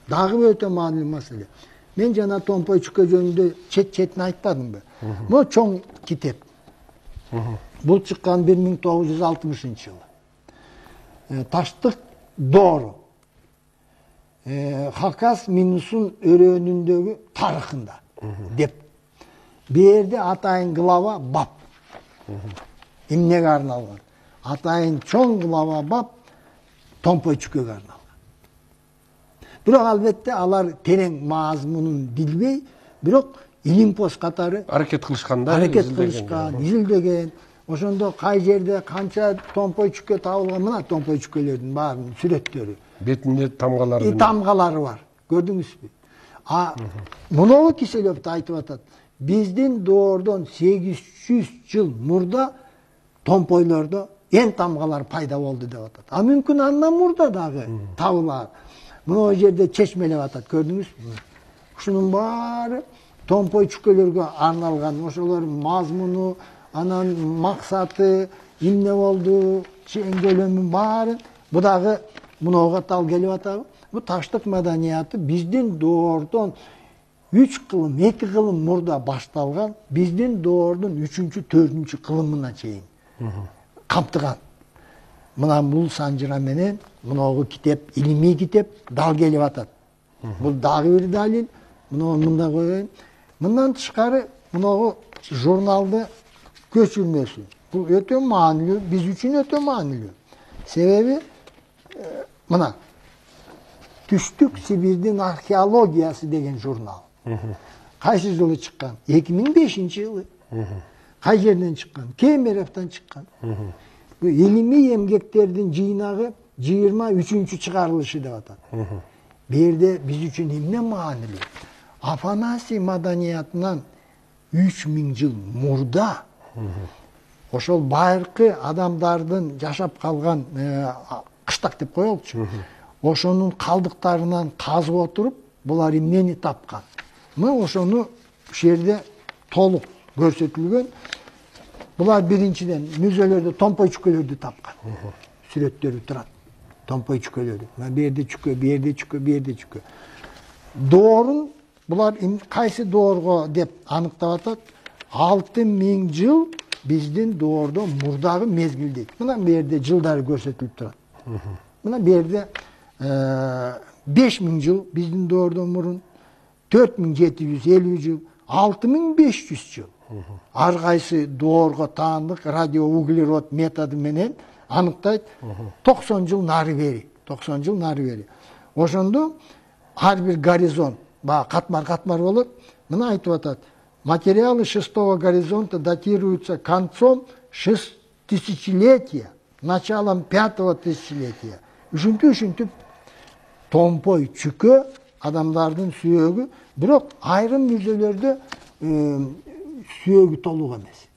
Дагы өтө маанилүү маселе. Мен жана Томпой чүкө жөнүндө чет-четин айтпадымбы? Бул чоң китеп. Бул чыккан 1960-жылы. Таштык Доору. Хакас Минусун өрөөнүндөгү тарыхында деп. Берде атайын глава бап. Эмнеге арналган? Атайын чоң глава бап Томпой чүкөгө арналган. Бирок албетте алар терең маазмунун билбей, бирок илимпоз катары аракет кылышкан, изилдеген. Ошондо кай жерде канча Томпой чүкө табылган, мына Томпой чүкөлөрдүн баарынын сүрөттөрү. Бетинде тамгалары. Тамгалары бар. Көрдүңүзбү? Муну Киселевди айтып атат. Биздин доордон 800 жыл мурда Томпойлордо эн тамгалар пайда болду деп атат. Мүмкүн андан мурда дагы табылар. Мына жерде чечмелеп атат, көрдүңүзбү? Ушунун баары Томпой чүкөлөргө арналган. Ошолордун мазмуну, анан максаты, эмне болду, чеңгөлөмү баары бу дагы мынауга тал келип атабы? Бу таштык маданияты биздин доордон 3 кылым, 2 кылым мурда башталган, биздин доордун 3-4 кылымына чейин камтыган. Мына бул санжыра менен мынау китеп, илимий китеп дал келип атат. Бул дагы бир далил. Муну мында коеюн. Мындан тышкары мынау журналды көчүрмөсү. Бул өтө маанилүү, биз үчүн өтө маанилүү. Себеби мына Түштүк Сибирдин археологиясы деген журнал. Кайсы жылы чыккан? 2005-жылы. Кай жерден чыккан? Кемеровдон чыккан. Бу илимий эмгектердин жыйнагы 23-чү чыгарылышы деп атат. Бу жерде биз үчүн эмне маанилүү? Афанасий маданиятынан 3000 жыл мурда ошол байыркы адамдардын жашап калган кыштак деп коелучу. Ошонун калдыктарынан казып отуруп, булар эмнени тапкан? Мына ошону ушул жерде толук көрсөтүлгөн. Булар биринчиден мүзөлөрдө Томпой чүкөлөрдү тапкан. Сүрөттөрү турат. Томпой чүкөлөрү. Мына бу жерде чүкө, бу жерде чүкө, бу жерде чүкө. Доорун булар кайсы доорго деп аныктап атат? 6000 жыл биздин доордон мурдагы мезгил. Мына бу жерде жылдары көрсөтүлүп турат. Мына бу жерде 5000 жыл биздин доордон мурун, 4750 жыл, 6500 жыл. Ар кайсы доорго таандык радиоуглерод методу менен аныктайт 90 жыл нары бери. 90 жыл нары бери. Ошондо ар бир горизонт, катмар болот. Мына айтып атат. Материалы 6-го горизонта датируются концом 6-тысячелетия, началом 5-го тысячелетия. Ушинтип Томпой чүкө адамдардын сүйөгү, бирок айрым мүзөлөрдө сүйөгү толук эмес.